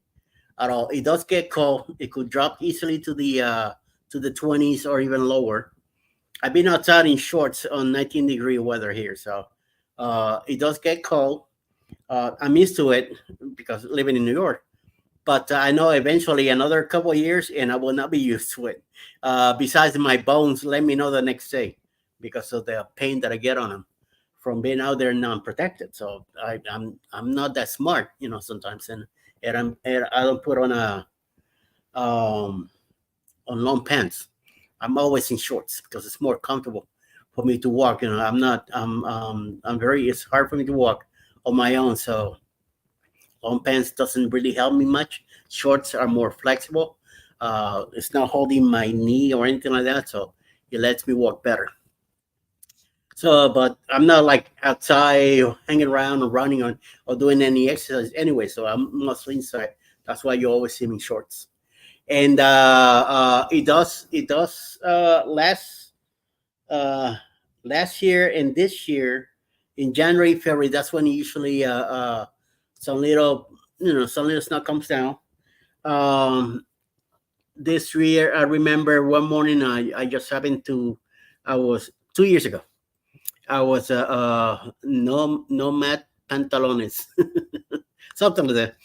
at all. It does get cold. It could drop easily to the 20s or even lower. I've been outside in shorts on 19-degree weather here, so it does get cold. I'm used to it because living in New York. But I know eventually another couple of years, and I will not be used to it. Besides, my bones let me know the next day because of the pain that I get on them from being out there non-protected. So I'm not that smart, you know, sometimes, and I don't put um, on long pants. I'm always in shorts because it's more comfortable for me to walk. You know, I'm very. It's hard for me to walk on my own, so long pants doesn't really help me much. Shorts are more flexible. It's not holding my knee or anything like that, so it lets me walk better. So, but I'm not like outside or hanging around or running or doing any exercise anyway. So I'm mostly inside. That's why you always see me in shorts. And it does uh, last year and this year in January, February. That's when usually some little some little snow comes down. Um, this year, I remember one morning I just happened to I was 2 years ago. I was no mat pantalones, something like that.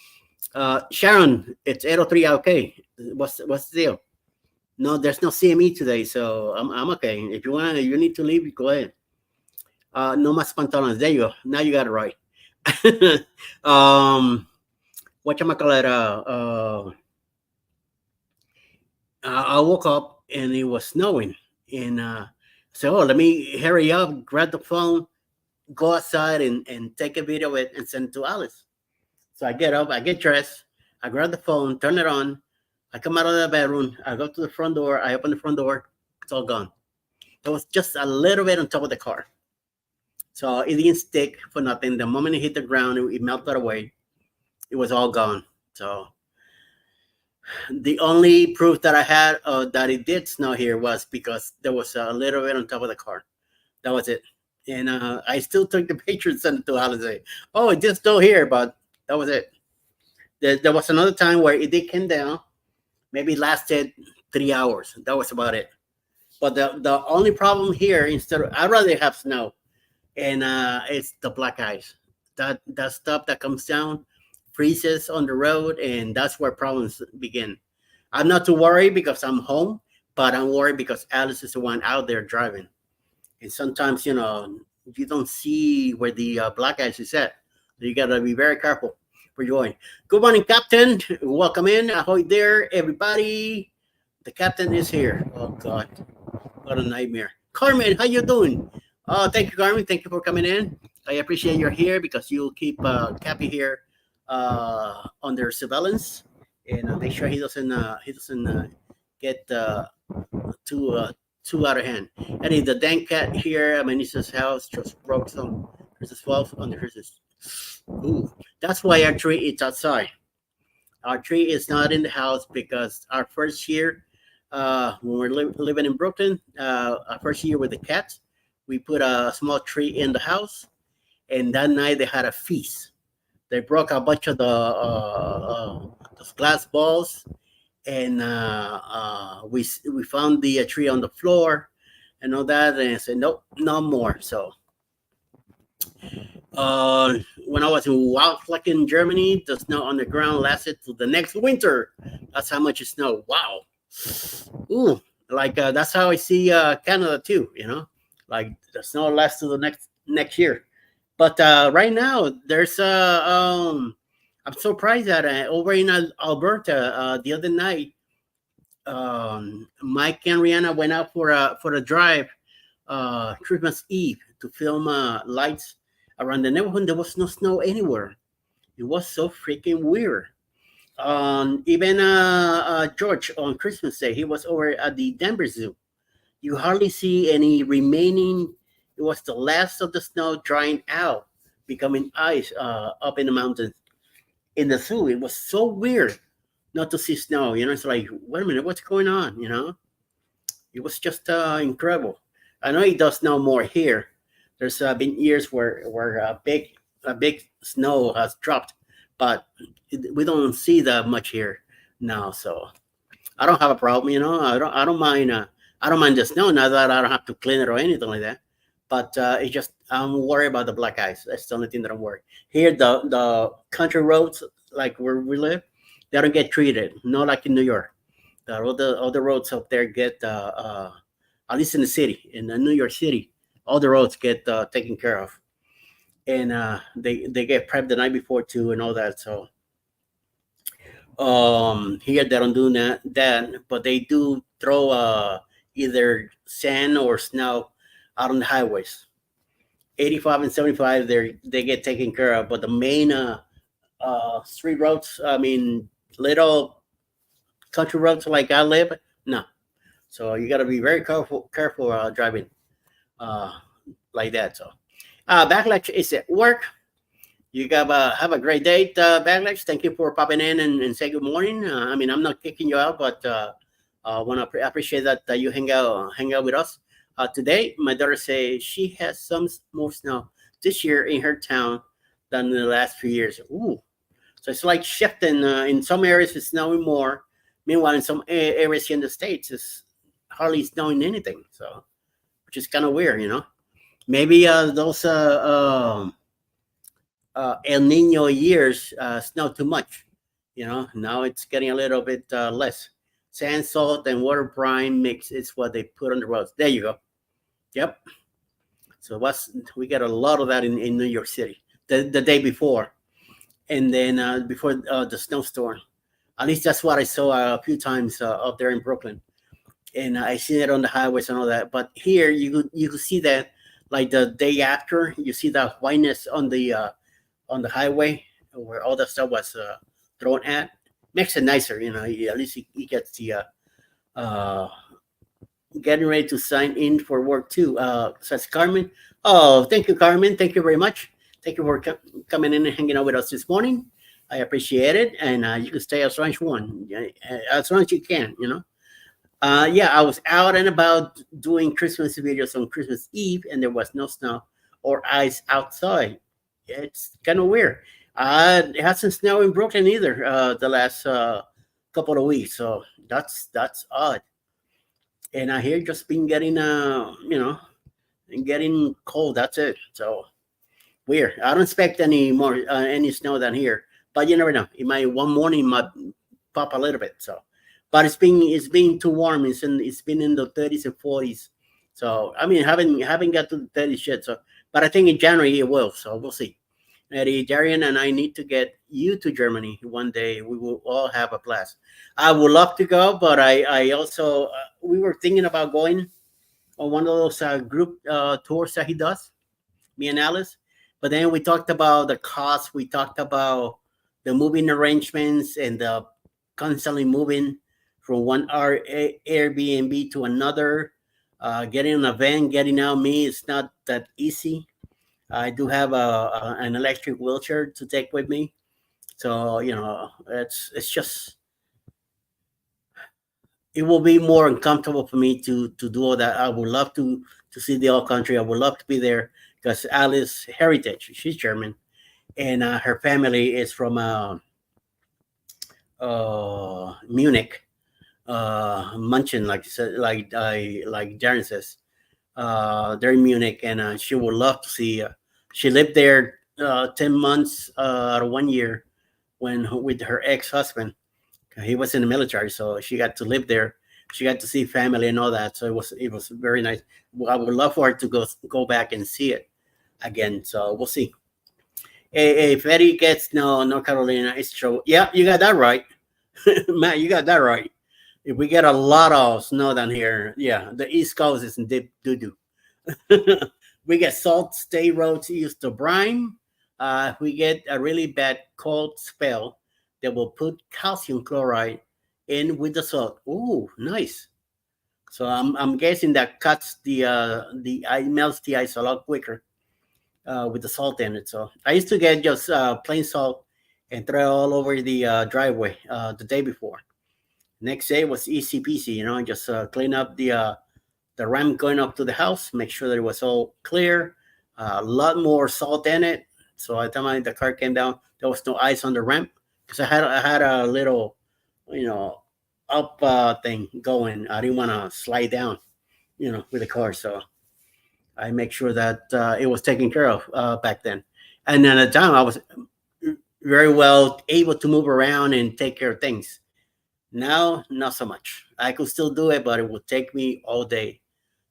Sharon, it's 8:03. Okay, what's the deal? No, there's no CME today, so I'm okay. If you need to leave, go ahead. No más pantalones. There you go. Now you got it right. um, what you call it? I woke up and it was snowing, and so let me hurry up, grab the phone, go outside, and take a video of it and send it to Alice. So I get up, I get dressed, I grab the phone, turn it on, I come out of the bedroom, I go to the front door, I open the front door, it's all gone. It was just a little bit on top of the car. So it didn't stick for nothing. The moment it hit the ground, it melted away. It was all gone. So the only proof that I had that it did snow here was because there was a little bit on top of the car. That was it. And I still took the picture and sent it to Alice. Oh, it did snow here, but that was it. There was another time where it did come down. Maybe it lasted 3 hours. That was about it. But the only problem here, instead of I'd rather have snow, and it's the black ice. That stuff that comes down freezes on the road, and that's where problems begin. I'm not too worried because I'm home, but I'm worried because Alice is the one out there driving, and sometimes you don't see where the black ice is at. So you gotta be very careful for going. Good morning, Captain. Welcome in. Ahoy there, everybody. The captain is here. Oh God, what a nightmare. Carmen, how you doing? Thank you, Carmen. Thank you for coming in. I appreciate you're here because you'll keep Cappy here under surveillance and make sure he doesn't get too out of hand. Eddie, the dank cat here at my niece's house just broke some Christmas balls under hers. Ooh, that's why our tree is outside. Our tree is not in the house because our first year, when we're living in Brooklyn, our first year with the cats, we put a small tree in the house, and that night they had a feast. They broke a bunch of those glass balls, and we found the tree on the floor and all that, and I said nope, no more. So uh, when I was in Wildfleck in Germany, the snow on the ground lasted to the next winter. That's how much it snowed. Wow. Ooh, like that's how I see Canada too. Like the snow lasts to the next year. But right now, there's I'm surprised that over in Alberta the other night, Mike and Rihanna went out for a drive Christmas Eve to film lights around the neighborhood. There was no snow anywhere. It was so freaking weird. Even George on Christmas Day, he was over at the Denver Zoo. You hardly see any remaining. It was the last of the snow drying out, becoming ice up in the mountains. In the zoo, it was so weird not to see snow. It's like, wait a minute, what's going on? It was just incredible. I know it does snow more here. There's been years where a big snow has dropped, but we don't see that much here now. So I don't have a problem. I don't mind. I don't mind the snow now that I don't have to clean it or anything like that. But it's just I'm worried about the black ice. That's the only thing that I'm worried. Here, the country roads, like where we live, they don't get treated. Not like in New York. All the roads up there get at least in the city, in New York City, all the roads get taken care of, and they get prepped the night before too, and all that. So here they don't do that, but they do throw either sand or snow out on the highways. 85 and 75, they get taken care of, but the main street roads, I mean, little country roads like I live, no. So you got to be very careful driving uh, like that. So backlash is at work. You got have a great day, backlash. Thank you for popping in and say good morning. I mean, I'm not kicking you out, but want to appreciate that you hang out with us today. My daughter says she has some more snow this year in her town than in the last few years. Ooh, so it's like shifting. In some areas, it's snowing more. Meanwhile, in some areas here in the states, it's hardly snowing anything. So, which is kind of weird. Maybe those El Nino years snow too much. Now it's getting a little bit less. Sand, salt, and water brine mix is what they put on the roads. There you go. Yep. So we got a lot of that in New York City the day before, and then before the snowstorm. At least that's what I saw a few times up there in Brooklyn, and I see it on the highways and all that. But here you could see that like the day after, you see the whiteness on the highway where all the stuff was thrown at. Makes it nicer. At least he gets the uh, getting ready to sign in for work too. Says Carmen. Oh, thank you, Carmen. Thank you very much. Thank you for coming in and hanging out with us this morning. I appreciate it, and you can stay as long as you want, as long as you can. Yeah, I was out and about doing Christmas videos on Christmas Eve, and there was no snow or ice outside. It's kind of weird. It hasn't snowed in Brooklyn either the last couple of weeks, so that's odd. And I hear just been getting getting cold. That's it. So weird. I don't expect any more any snow than here, but you never know. It might one morning might pop a little bit. So, but it's been too warm. It's been in the 30s and 40s. So I mean, haven't got to the 30s yet. So, but I think in January it will. So we'll see. Eddie, Darian, and I need to get you to Germany one day. We will all have a blast. I would love to go, but I also we were thinking about going on one of those group tours that he does, me and Alice. But then we talked about the cost. We talked about the moving arrangements and the constantly moving from one Airbnb to another. Getting on a van, getting out me, it's not that easy. I do have an electric wheelchair to take with me, so it's just it will be more uncomfortable for me to do all that. I would love to see the whole country. I would love to be there because Alice heritage. She's German, and her family is from Munich, Munchen, like you said, like Darren says. They're in Munich, and she would love to see. She lived there 10 months out of 1 year when with her ex husband. He was in the military, so she got to live there. She got to see family and all that. So it was very nice. Well, I would love for her to go back and see it again. So we'll see. If Eddie gets no North Carolina, it's true. Yeah, you got that right, Matt. You got that right. If we get a lot of snow down here, yeah, the East Coast is in deep doo doo. We get salt stay roads used to brine. If we get a really bad cold spell, they will put calcium chloride in with the salt. Ooh, nice. So I'm guessing that cuts the melts the ice a lot quicker with the salt in it. So I used to get just plain salt and throw it all over the driveway the day before. Next day was easy peasy, just clean up the ramp going up to the house, make sure that it was all clear. A lot more salt in it. So by the time the car came down, there was no ice on the ramp because I had a little, you know, up thing going. I didn't want to slide down, with the car. So I make sure that it was taken care of back then. And then at the time, I was very well able to move around and take care of things. Now, not so much. I could still do it, but it would take me all day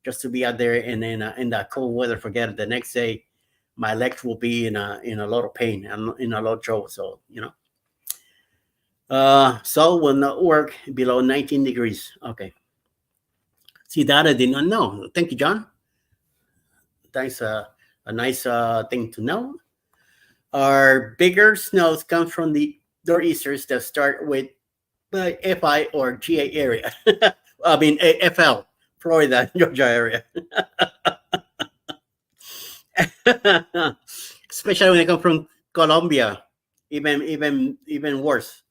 just to be out there and then in that cold weather. Forget it. The next day, my legs will be in a lot of pain and in a lot of trouble. So salt will not work below 19 degrees. Okay. See that I did not know. Thank you, John. That's a nice thing to know. Our bigger snows come from the nor'easters that start with the FI or GA area. I mean FL, Florida, Georgia area. Especially when they come from Colombia, even worse.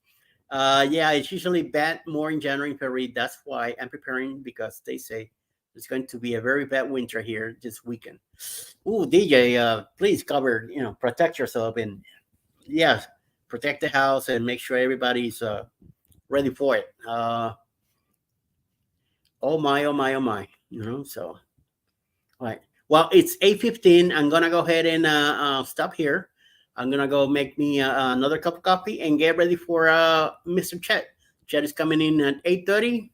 Yeah, it's usually bad more in January and February. That's why I'm preparing because they say it's going to be a very bad winter here this weekend. Ooh, DJ, please cover, protect yourself and yeah, protect the house and make sure everybody's ready for it. Oh my, oh my, oh my. So all right. Well, it's 8:15. I'm gonna go ahead and stop here. I'm gonna go make me another cup of coffee and get ready for Mr. Chet. Chet is coming in at 8:30.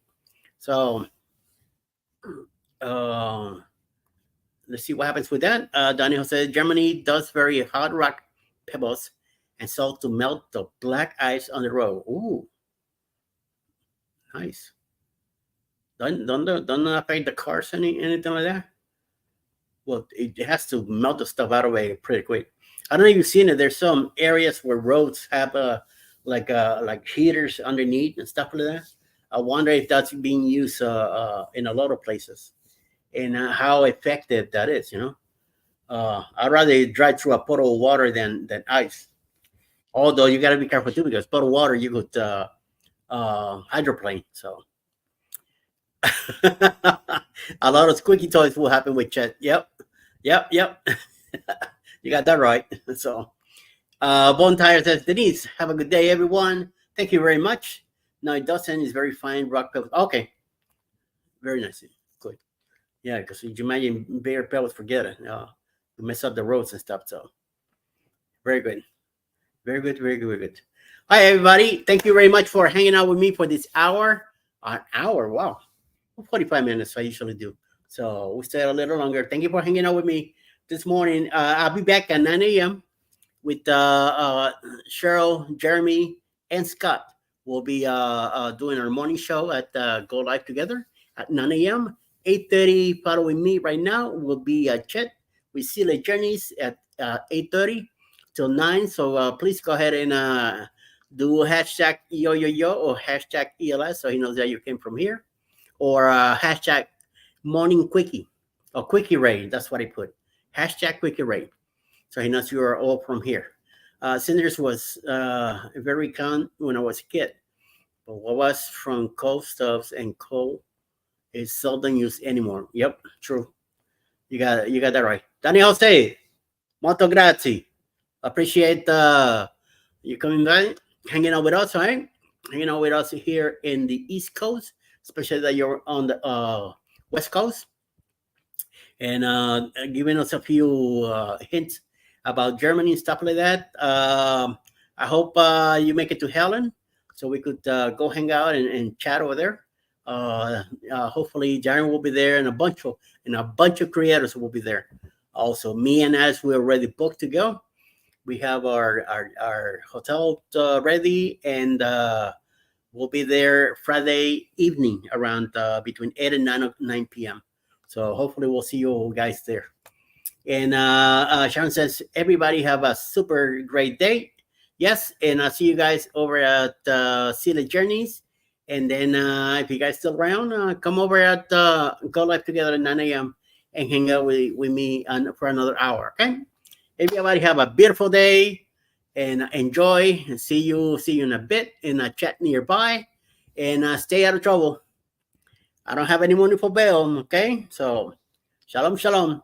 So uh, let's see what happens with that. Daniel said Germany does very hard rock pebbles and salt to melt the black ice on the road. Ooh, nice. Don't affect the cars anything like that. Well, it has to melt the stuff out of it pretty quick. I don't know if you've seen it. There's some areas where roads have like heaters underneath and stuff like that. I wonder if that's being used in a lot of places and how effective that is. I'd rather drive through a puddle of water than ice. Although you got to be careful too because puddle of water you could hydroplane. So a lot of squeaky toys will happen with Chet. Yep. You got that right. So, Bonfire says, Denise, have a good day, everyone. Thank you very much. No, it doesn't. It's very fine. Rock pebbles. Okay. Very nice. Good. Yeah, because you imagine bare pebbles, forget it. You mess up the roads and stuff. So, very good. Very good. Very good. Very good. Hi, everybody. Thank you very much for hanging out with me for this hour. An hour. Wow. 45 minutes I usually do. So we stay a little longer. Thank you for hanging out with me this morning. I'll be back at 9 a.m. with Cheryl, Jeremy, and Scott. We'll be doing our morning show at Go Live Together at 9 a.m. 8:30. Following me right now will be Chet with Sila Journeys at 8:30 till 9. So please go ahead and do hashtag yo yo yo or hashtag ELS so he knows that you came from here, or hashtag morning quickie or quickie ray. That's what I put. Hashtag quickie ray. So he knows you are all from here. Cinders was very kind when I was a kid, but what was from cold stuffs and coal is seldom used anymore. Yep, true. You got that right. Danny Jose, molto grazie. Appreciate you coming by, hanging out with us, right? Hanging out with us here in the East Coast, especially that you're on the West Coast, and giving us a few hints about Germany and stuff like that. I hope you make it to Helen so we could go hang out and chat over there. Hopefully, Darren will be there, and a bunch of creators will be there. Also, me and Ash, we're already booked to go. We have our hotel ready, and we'll be there Friday evening around between 8 and 9 p.m. So hopefully we'll see you guys there. And Sharon says, everybody have a super great day. Yes, and I'll see you guys over at Sila Journeys. And then if you guys still around, come over at Go Live Together at 9 a.m. and hang out with me for another hour, okay? Everybody have a beautiful day and enjoy. And see you in a bit in a chat nearby. And stay out of trouble. I don't have any money for bail, okay? So, shalom, shalom.